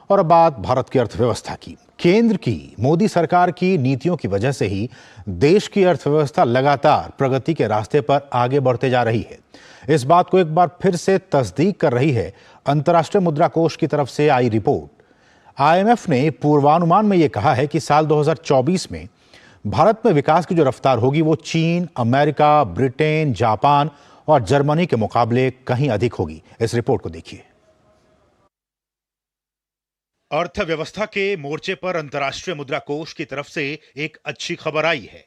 और अब बात भारत की अर्थव्यवस्था की। केंद्र की मोदी सरकार की नीतियों की वजह से ही देश की अर्थव्यवस्था लगातार प्रगति के रास्ते पर आगे बढ़ते जा रही है। इस बात को एक बार फिर से तस्दीक कर रही है अंतर्राष्ट्रीय मुद्रा कोष की तरफ से आई रिपोर्ट। आईएमएफ ने पूर्वानुमान में यह कहा है कि साल 2024 में भारत में विकास की जो रफ्तार होगी वो चीन, अमेरिका, ब्रिटेन, जापान और जर्मनी के मुकाबले कहीं अधिक होगी। इस रिपोर्ट को देखिए। अर्थव्यवस्था के मोर्चे पर अंतर्राष्ट्रीय मुद्रा कोष की तरफ से एक अच्छी खबर आई है।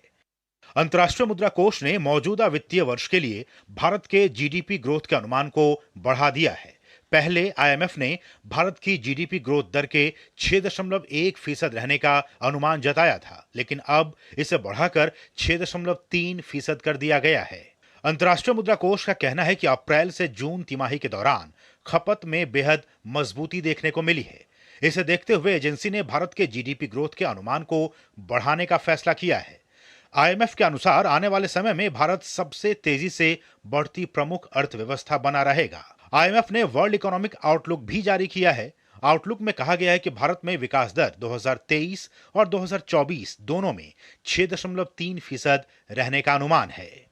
अंतर्राष्ट्रीय मुद्रा कोष ने मौजूदा वित्तीय वर्ष के लिए भारत के जीडीपी ग्रोथ के अनुमान को बढ़ा दिया है। पहले आईएमएफ ने भारत की जीडीपी ग्रोथ दर के 6.1% रहने का अनुमान जताया था, लेकिन अब इसे बढ़ाकर 6.3% कर दिया गया है। अंतर्राष्ट्रीय मुद्रा कोष का कहना है कि अप्रैल से जून तिमाही के दौरान खपत में बेहद मजबूती देखने को मिली है। इसे देखते हुए एजेंसी ने भारत के जीडीपी ग्रोथ के अनुमान को बढ़ाने का फैसला किया है। आईएमएफ के अनुसार आने वाले समय में भारत सबसे तेजी से बढ़ती प्रमुख अर्थव्यवस्था बना रहेगा। आईएमएफ ने वर्ल्ड इकोनॉमिक आउटलुक भी जारी किया है। आउटलुक में कहा गया है कि भारत में विकास दर 2023 और 2024 दोनों में 6.3% रहने का अनुमान है।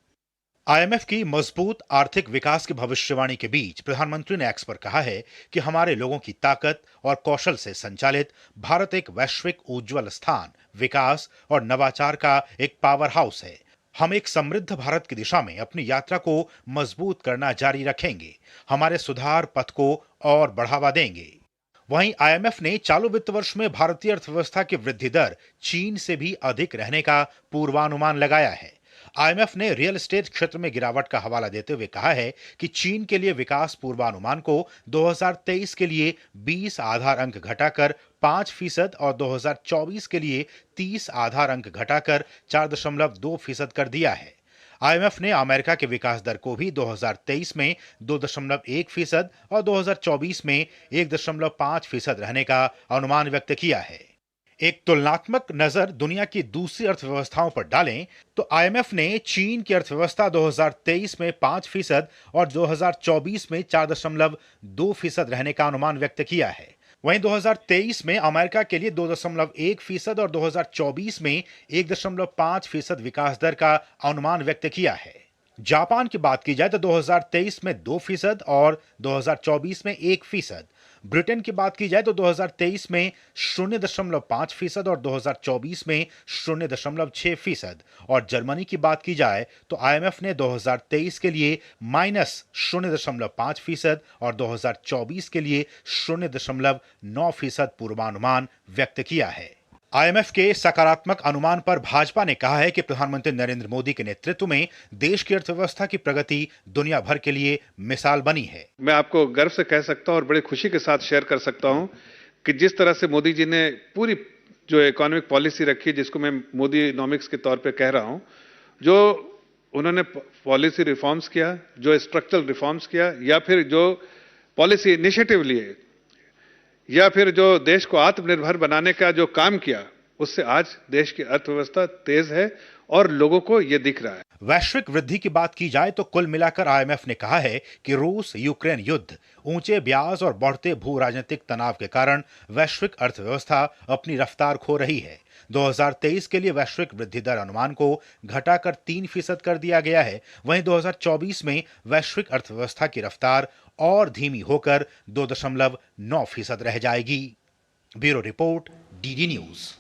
आईएमएफ की मजबूत आर्थिक विकास की भविष्यवाणी के बीच प्रधानमंत्री ने एक्स पर कहा है कि हमारे लोगों की ताकत और कौशल से संचालित भारत एक वैश्विक उज्जवल स्थान, विकास और नवाचार का एक पावर हाउस है। हम एक समृद्ध भारत की दिशा में अपनी यात्रा को मजबूत करना जारी रखेंगे, हमारे सुधार पथ को और बढ़ावा देंगे। वहीं आईएमएफ ने चालू वित्त वर्ष में भारतीय अर्थव्यवस्था की वृद्धि दर चीन से भी अधिक रहने का पूर्वानुमान लगाया है। आईएमएफ ने रियल एस्टेट क्षेत्र में गिरावट का हवाला देते हुए कहा है कि चीन के लिए विकास पूर्वानुमान को 2023 के लिए 20 आधार अंक घटाकर 5% और 2024 के लिए 30 आधार अंक घटाकर 4.2% कर दिया है। आईएमएफ ने अमेरिका के विकास दर को भी 2023 में 2.1% और 2024 में 1.5% रहने का अनुमान व्यक्त किया है। एक तुलनात्मक नजर दुनिया की दूसरी अर्थव्यवस्थाओं पर डालें तो आईएमएफ ने चीन की अर्थव्यवस्था 2023 में 5% और 2024 में 4.2% रहने का अनुमान व्यक्त किया है। वहीं 2023 में अमेरिका के लिए 2.1% और 2024 में 1.5% विकास दर का अनुमान व्यक्त किया है। जापान की बात की जाए तो 2023 में 2% और 2024 में 1%। ब्रिटेन की बात की जाए तो 2023 में 0.5% और 2024 में 0.6%। और जर्मनी की बात की जाए तो आईएमएफ ने 2023 के लिए -0.5% और 2024 के लिए 0.9% पूर्वानुमान व्यक्त किया है। आईएमएफ के सकारात्मक अनुमान पर भाजपा ने कहा है कि प्रधानमंत्री नरेंद्र मोदी के नेतृत्व में देश की अर्थव्यवस्था की प्रगति दुनिया भर के लिए मिसाल बनी है। मैं आपको गर्व से कह सकता हूं और बड़े खुशी के साथ शेयर कर सकता हूं कि जिस तरह से मोदी जी ने पूरी जो इकोनॉमिक पॉलिसी रखी, जिसको मैं मोदी इकोनॉमिक्स के तौर पे कह रहा हूं, जो उन्होंने पॉलिसी रिफॉर्म्स किया, जो स्ट्रक्चरल रिफॉर्म्स किया, या फिर जो पॉलिसी इनिशिएटिव लिए, या फिर जो देश को आत्मनिर्भर बनाने का जो काम किया, उससे आज देश की अर्थव्यवस्था तेज है और लोगों को यह दिख रहा है। वैश्विक वृद्धि की बात की जाए तो कुल मिलाकर आईएमएफ ने कहा है कि रूस यूक्रेन युद्ध, ऊंचे ब्याज और बढ़ते भू राजनीतिक तनाव के कारण वैश्विक अर्थव्यवस्था अपनी रफ्तार खो रही है। 2023 के लिए वैश्विक वृद्धि दर अनुमान को घटाकर 3% कर दिया गया है। वहीं 2024 में वैश्विक अर्थव्यवस्था की रफ्तार और धीमी होकर 2.9% रह जाएगी। Bureau report, DD news.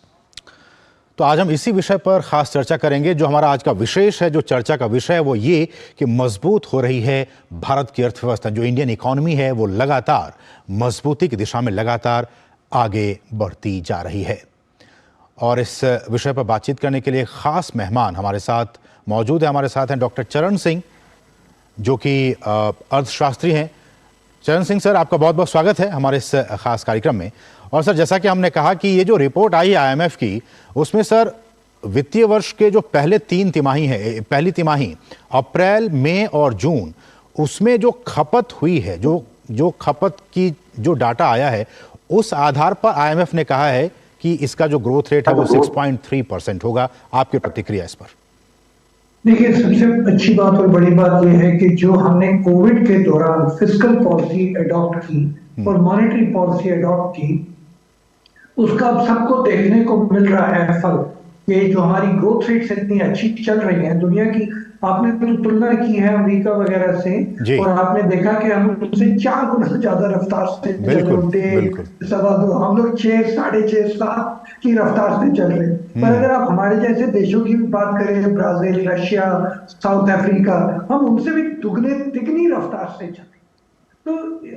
तो आज हम इसी विषय पर खास चर्चा करेंगे। जो हमारा आज का विशेष है, जो चर्चा का विषय है वो ये कि मजबूत हो रही है भारत की अर्थव्यवस्था। जो इंडियन इकोनॉमी है वो लगातार मजबूती की दिशा में लगातार आगे बढ़ती जा रही है। और इस विषय पर बातचीत करने के लिए खास मेहमान हमारे साथ मौजूद है। हमारे साथ हैं डॉक्टर चरण सिंह, जो कि अर्थशास्त्री हैं। चरण सिंह सर, आपका बहुत बहुत स्वागत है हमारे इस खास कार्यक्रम में। और सर, जैसा कि हमने कहा कि ये जो रिपोर्ट आई है आईएमएफ की, उसमें सर वित्तीय वर्ष के जो पहले 3 तिमाही है, पहली तिमाही अप्रैल, मई और जून, उसमें जो खपत हुई है, जो खपत की जो डाटा आया है, उस आधार पर आईएमएफ ने कहा है कि इसका जो ग्रोथ रेट है वो 6.3% होगा। आपकी प्रतिक्रिया इस पर? देखिए, सबसे अच्छी बात और बड़ी बात यह है कि जो हमने कोविड के दौरान फिस्कल पॉलिसी अडॉप्ट की और मॉनेटरी पॉलिसी अडॉप्ट की, उसका अब सबको देखने को मिल रहा है फल। ये जो हमारी ग्रोथ रेट्स इतनी अच्छी चल रही है दुनिया की, आपने तो तुलना की है अमेरिका वगैरह से, जी। और आपने देखा कि हम उनसे 4 गुना ज्यादा रफ्तार से चल रहे बिल्कुल होते बिल्कुल। हैं, 2.25, हम लोग 6, 6.5, 7 की रफ्तार से चल रहे हैं। पर हम्म। अगर आप हमारे जैसे देशों की भी बात करें, ब्राजील, रशिया, साउथ अफ्रीका, हम उनसे भी दुगने तिगनी रफ्तार से चल रहे हैं। तो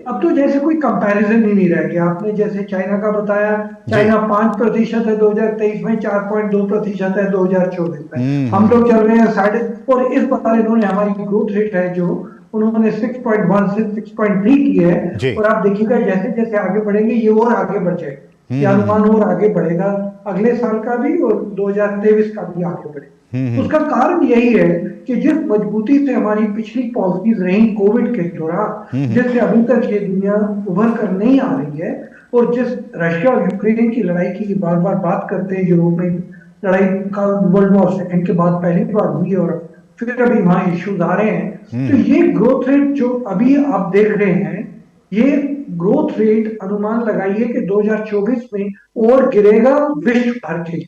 अब तो जैसे कोई कंपैरिजन ही नहीं रह गया। आपने जैसे चाइना का बताया, जी। चाइना 5% है 2023 में, 4.2% है 2024 में। हम हम्म। लोग चल रहे हैं साढ़े, और इस बार इन्होंने हमारी ग्रोथ रेट है जो उन्होंने 6.1 से 6.3 की है। जी। और आप देखिएगा जैसे जैसे आगे बढ़ेंगे ये और आगे बढ़ जाएगा, ये हम्म। अनुमान और आगे बढ़ेगा, अगले साल का भी और 2023 का भी आगे बढ़ेगा। हम्म। उसका कारण यही है कि जिस मजबूती से हमारी पिछली पॉलिसीज रही कोविड के दौरान, हम्म। जिससे अभी तक ये दुनिया उभर कर नहीं आ रही है, और जिस रशिया और यूक्रेन की लड़ाई की बार बार बात करते हैं, यूरोप में लड़ाई का वर्ल्ड वॉर सेकंड के बाद पहली बार हुई है, और फिर अभी वहां इश्यूज आ रहे हैं। तो हम्म। ये ग्रोथ रेट जो अभी आप देख रहे हैं, ये ग्रोथ रेट अनुमान लगाइए कि 2024 में और गिरेगा विश्व भर के,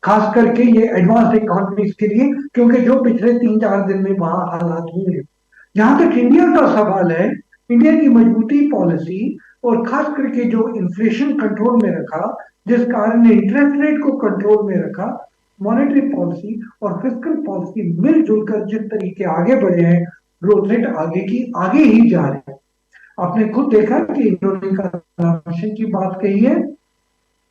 खास करके ये एडवांस्ड इकोनॉमीज के लिए, क्योंकि जो पिछले 3-4 दिन में वहां हालात हुए हैं। जहां तक इंडिया का सवाल है, इंडिया की मजबूती पॉलिसी और खास करके जो इन्फ्लेशन कंट्रोल में रखा, जिस कारण ने इंटरेस्ट रेट को कंट्रोल में रखा, मॉनेटरी पॉलिसी और फिस्कल पॉलिसी मिलजुल कर जिस तरीके आगे बढ़े हैं, ग्रोथ रेट आगे की आगे ही जा रहे हैं। आपने खुद देखा कि इन्होंने कंजम्पशन की बात कही है,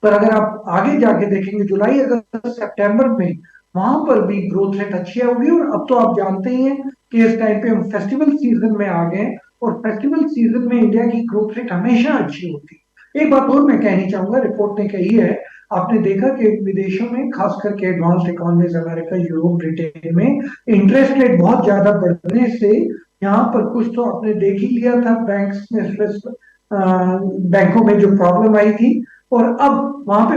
पर अगर आप आगे जाके देखेंगे जुलाई, अगस्त, सितंबर में, वहां पर भी ग्रोथ रेट अच्छी होगी। और अब तो आप जानते ही हैं कि इस टाइम पे हम फेस्टिवल सीजन में आ गए, और फेस्टिवल सीजन में इंडिया की ग्रोथ रेट हमेशा अच्छी होती है। एक बात और मैं कहनी चाहूंगा, रिपोर्ट ने कही है, आपने देखा कि विदेशों में, खास करके advanced economies America, Europe, Britain में इंटरेस्ट रेट बहुत ज्यादा बढ़ने से यहाँ पर कुछ तो आपने देख ही लिया था, बैंक्स में स्ट्रेस, बैंकों में जो प्रॉब्लम आई थी, और अब वहां पे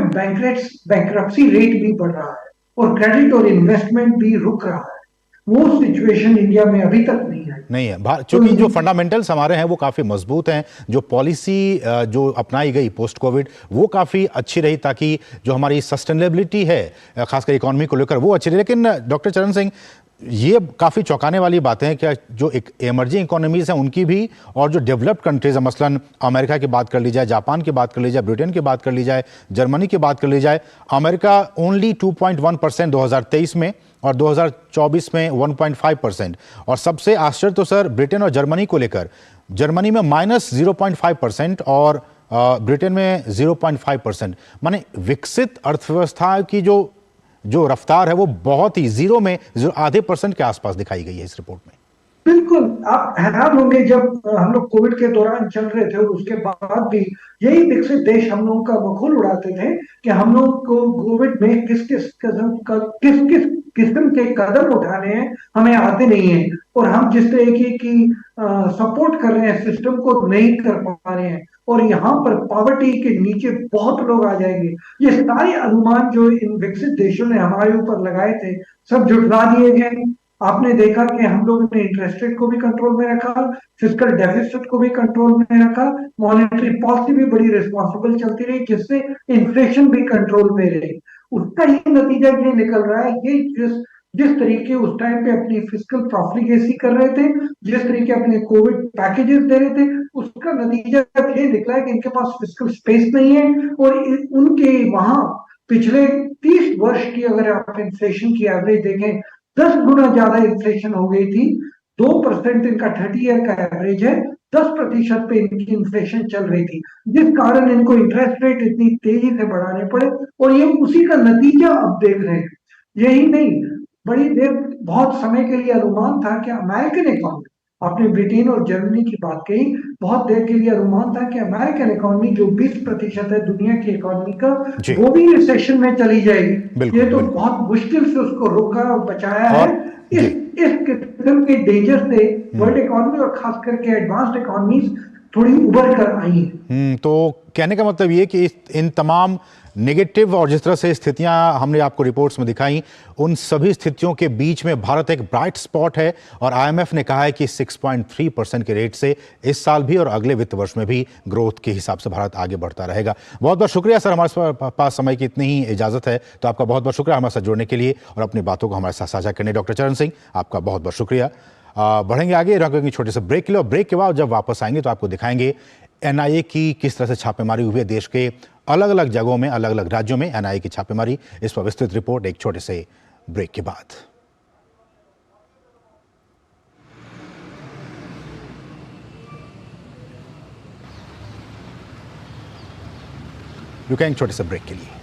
बैंक्रप्सी रेट भी बढ़ रहा है, और क्रेडिट और इन्वेस्टमेंट भी रुक रहा है। वो सिचुएशन इंडिया में अभी तक नहीं आई। नहीं है तो क्योंकि जो फंडामेंटल्स हमारे हैं वो काफ़ी मजबूत हैं। जो पॉलिसी जो अपनाई गई पोस्ट कोविड वो काफ़ी अच्छी रही, ताकि जो हमारी सस्टेनेबिलिटी है खासकर इकोनॉमी को लेकर वो अच्छी रही। लेकिन डॉक्टर चरण सिंह, ये काफ़ी चौंकाने वाली बातें हैं कि जो एक इमर्जिंग इकोनॉमीज हैं उनकी भी, और जो डेवलप्ड कंट्रीज हैं, मसलन अमेरिका की बात कर ली जाए, जापान की बात कर ली जाए, ब्रिटेन की बात कर ली जाए, जर्मनी की बात कर ली जाए, अमेरिका ओनली 2.1% 2023 में, और 2024 में 1.5%। और सबसे आश्चर्य तो सर ब्रिटेन और जर्मनी को लेकर, जर्मनी में -0.5% और ब्रिटेन में 0.5%। माने विकसित अर्थव्यवस्था की जो रफ्तार है वो बहुत ही जीरो में आधे % के आसपास दिखाई गई है इस रिपोर्ट में। बिल्कुल, आप हैरान होंगे जब हम लोग कोविड के दौरान चल रहे थे, और उसके बाद भी यही विकसित देश हम लोगों का मखौल उड़ाते थे कि हम लोग को कोविड में किस किस किस्म के कदम उठाने हैं हमें आते नहीं है, और हम जिस तरीके की सपोर्ट कर रहे हैं सिस्टम को नहीं कर पा रहे हैं, और यहाँ पर पॉवर्टी के नीचे बहुत लोग आ जाएंगे। ये सारे अनुमान जो इन विकसित देशों ने हमारे ऊपर लगाए थे, सब झुठला दिए गए। आपने देखा कि हम लोगों ने इंटरेस्ट रेट को भी कंट्रोल में रखा, फिस्कल डेफिसिट को भी कंट्रोल में रखा, मॉनेटरी पॉलिसी भी बड़ी रिस्पॉन्सिबल चलती रही, जिससे इन्फ्लेशन भी कंट्रोल में रही। उसका ही नतीजा ये निकल रहा है, ये जिस जिस तरीके उस टाइम पे अपनी फिस्कल प्रॉफिलिगेसी कर रहे थे, जिस तरीके अपने कोविड पैकेजेस दे रहे थे, उसका नतीजा ये निकला है कि इनके पास फिस्कल स्पेस नहीं है, और उनके वहां पिछले 30 वर्ष की अगर आप इन्फ्लेशन की एवरेज देखें, 10 गुना ज्यादा इन्फ्लेशन हो गई थी। 2% इनका 30 ईयर का एवरेज है, 10% पे इनकी इन्फ्लेशन चल रही थी, जिस कारण इनको इंटरेस्ट रेट इतनी तेजी से बढ़ाने पड़े, और ये उसी का नतीजा अब देख रहे हैं। यही नहीं, बड़ी देर, बहुत समय के लिए अनुमान था कि अमेरिकन इकोनॉमी, आपने ब्रिटेन और जर्मनी की बात कही, बहुत देर के लिए अनुमान था कि अमेरिकन इकोनॉमी जो 20% है दुनिया की इकोनॉमी का, वो भी रिसेशन में चली जाएगी। ये तो बहुत मुश्किल से उसको रोका और बचाया है। इस किस्म के डेंजर से वर्ल्ड इकोनॉमी और खास करके एडवांस्ड इकोनॉमीज थोड़ी उभर कर आई है। तो कहने का मतलब ये कि इन तमाम नेगेटिव और जिस तरह से स्थितियां हमने आपको रिपोर्ट्स में दिखाई, उन सभी स्थितियों के बीच में भारत एक ब्राइट स्पॉट है और आईएमएफ ने कहा है कि 6.3% के रेट से इस साल भी और अगले वित्त वर्ष में भी ग्रोथ के हिसाब से भारत आगे बढ़ता रहेगा। बहुत बहुत शुक्रिया सर, हमारे पास समय की इतनी ही इजाजत है, तो आपका बहुत बहुत शुक्रिया हमारे साथ जुड़ने के लिए और अपनी बातों को हमारे साथ साझा करने। डॉक्टर चरण सिंह, आपका बहुत बहुत शुक्रिया। बढ़ेंगे आगे, रखेंगे छोटे से ब्रेक के लिए और ब्रेक के बाद जब वापस आएंगे तो आपको दिखाएंगे एनआईए की किस तरह से छापेमारी हुई है देश के अलग अलग जगहों में, अलग अलग राज्यों में एनआईए की छापेमारी। इस पर विस्तृत रिपोर्ट एक छोटे से ब्रेक के बाद। रुकेंगे छोटे से ब्रेक के लिए।